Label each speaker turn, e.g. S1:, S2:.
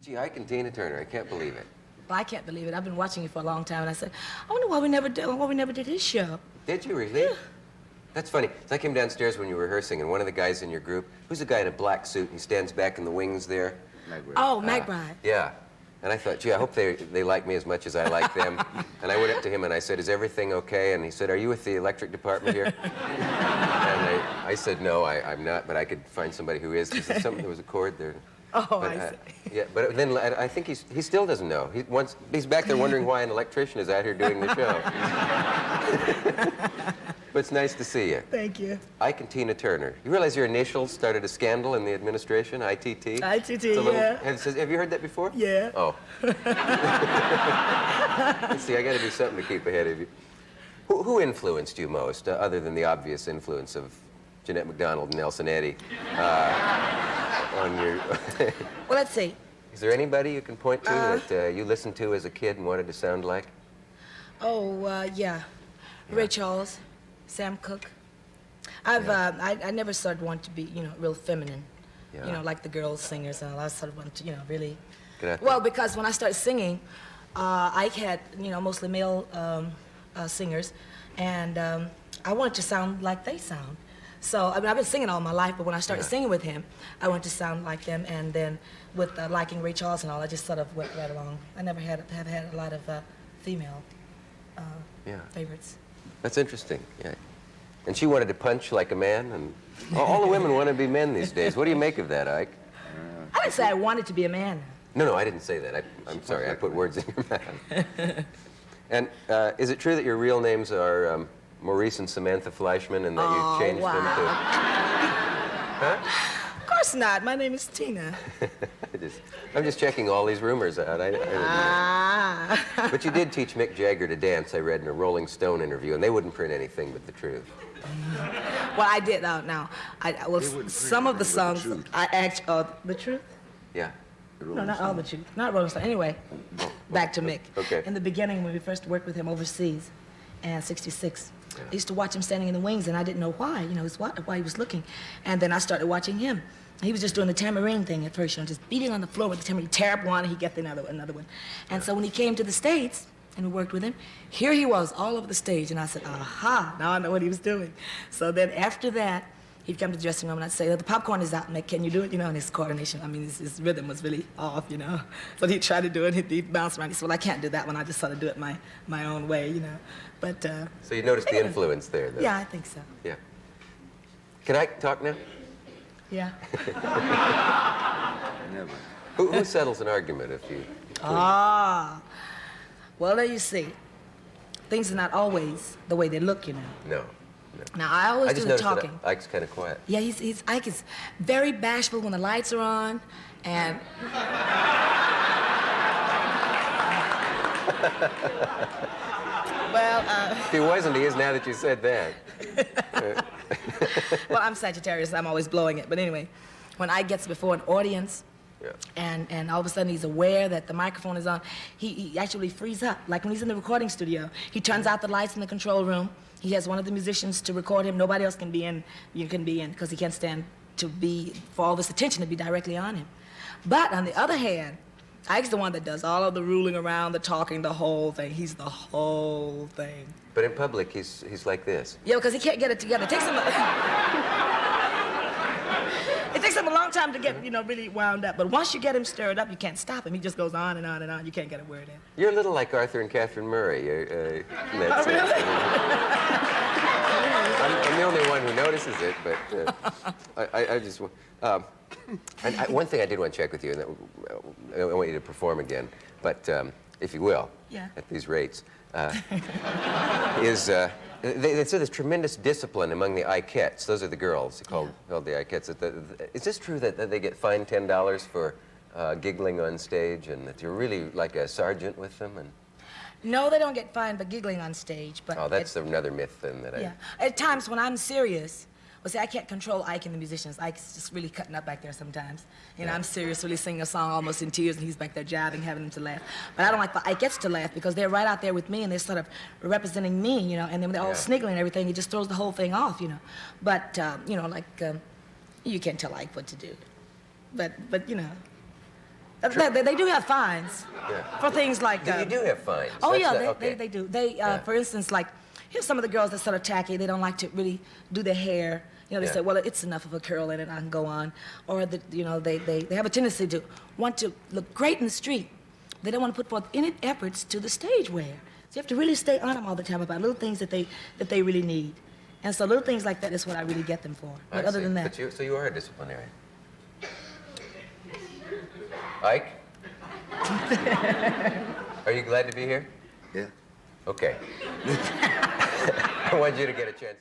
S1: Gee, Ike and Tina Turner, I can't believe it.
S2: Well, I can't believe it. I've been watching you for a long time, and I said, I wonder why we never did his show.
S1: Did you really? Yeah. That's funny. So I came downstairs when you were rehearsing, and one of the guys in your group, who's the guy in a black suit, he stands back in the wings there.
S3: McBride.
S2: Oh, McBride.
S1: Yeah. And I thought, gee, I hope they like me as much as I like them. And I went up to him and I said, is everything okay? And he said, are you with the electric department here? And I said, no, I'm not, but I could find somebody who is. He said, there was a cord there.
S2: Oh,
S1: but,
S2: I see.
S1: Yeah, but then I think he still doesn't know. He's back there wondering why an electrician is out here doing the show. But it's nice to see you.
S2: Thank you.
S1: Ike and Tina Turner. You realize your initials started a scandal in the administration, ITT?
S2: ITT, yeah.
S1: Have you heard that before?
S2: Yeah.
S1: Oh. See, I got to do something to keep ahead of you. Who influenced you most, other than the obvious influence of Jeanette MacDonald and Nelson Eddy, on your...
S2: Well, let's see.
S1: Is there anybody you can point to that you listened to as a kid and wanted to sound like?
S2: Oh, yeah. Ray Charles, Sam Cooke. I never sort of wanted to be, real feminine.
S1: Yeah.
S2: Like the girls singers and all. I sort of wanted to, really...
S1: Good.
S2: Well, because when I started singing, Ike had, mostly male singers, and I wanted to sound like they sound. So, I mean, I've been singing all my life, but when I started singing with him, I wanted to sound like them, and then with liking Ray Charles and all, I just sort of went right along. I never have had a lot of female favorites.
S1: That's interesting, yeah. And she wanted to punch like a man, and all the women want to be men these days. What do you make of that, Ike?
S2: I didn't say I wanted to be a man.
S1: No, I didn't say that. I'm sorry, I put words in your mouth. And is it true that your real names are Maurice and Samantha Fleischman, and that you changed them to... Huh?
S2: Of course not. My name is Tina.
S1: I'm just checking all these rumors out. But you did teach Mick Jagger to dance, I read in a Rolling Stone interview, and they wouldn't print anything but the truth.
S2: Well, I did. Some of the songs, I actually... the truth?
S1: Yeah.
S2: No, not all the truth. Not Rolling Stone. Anyway, back to Mick.
S1: Okay.
S2: In the beginning, when we first worked with him overseas, in '66, I used to watch him standing in the wings, and I didn't know why. Why he was looking. And then I started watching him. He was just doing the tambourine thing at first, just beating on the floor with the tambourine. Tear up one, and he'd get another one. And so when he came to the States, and we worked with him, here he was all over the stage, and I said, aha, now I know what he was doing. So then after that, he'd come to the dressing room, and I'd say, the popcorn is out, Mick, can you do it? And his coordination, I mean, his rhythm was really off, But he'd try to do it, he'd bounce around. He said, well, I can't do that one. I just sort of do it my own way, But,
S1: so you noticed the influence there, though?
S2: Yeah, I think so.
S1: Yeah. Can I talk now?
S2: Yeah.
S3: Never.
S1: Who settles an argument if you...
S2: Well, there you see. Things are not always the way they look,
S1: No.
S2: Now, I always do the
S1: just
S2: talking.
S1: noticed that Ike's kind of quiet.
S2: Yeah, Ike is very bashful when the lights are on, and... Well,
S1: If he wasn't, he is now that you said that.
S2: Well, I'm Sagittarius, I'm always blowing it. But anyway, when Ike gets before an audience, and all of a sudden he's aware that the microphone is on, he actually frees up. Like when he's in the recording studio, he turns out the lights in the control room. He has one of the musicians to record him. Nobody else can be in. You can be in because he can't stand for all this attention to be directly on him. But on the other hand, Ike's the one that does all of the ruling around, the talking, the whole thing. He's the whole thing.
S1: But in public, he's like this.
S2: Yeah, because he can't get it together. It takes him a long time to get, really wound up. But once you get him stirred up, you can't stop him. He just goes on and on and on. You can't get a word in.
S1: You're a little like Arthur and Catherine Murray. In that sense.
S2: Really?
S1: I'm the only one who notices it, but I just... one thing I did want to check with you, and I want you to perform again, but if you will, at these rates, is they say there's tremendous discipline among the Ikettes. Those are the girls called the Ikettes. Is this true that they get fined $10 for giggling on stage, and that you're really like a sergeant with them? And
S2: no, they don't get fined for giggling on stage. But
S1: that's another myth then that
S2: At times when I'm serious, well, see, I can't control Ike and the musicians. Ike's just really cutting up back there sometimes. I'm serious, really singing a song almost in tears, and he's back there jabbing, having them to laugh. But I don't like the Ikettes to laugh because they're right out there with me, and they're sort of representing me, and then they're all sniggling and everything. It just throws the whole thing off, But, you can't tell Ike what to do. But They do have fines for things like...
S1: You do have fines.
S2: Oh,
S1: That's
S2: yeah,
S1: not- okay.
S2: they do. For instance, like, here's some of the girls that sort of tacky. They don't like to really do their hair. You know, they say, well, it's enough of a curl in it, I can go on. Or, they have a tendency to want to look great in the street. They don't want to put forth any efforts to the stage wear. So you have to really stay on them all the time about little things that they really need. And so little things like that is what I really get them for. But other than that...
S1: So you are a disciplinarian. Ike? Are you glad to be here?
S3: Yeah.
S1: Okay. I want you to get a chance.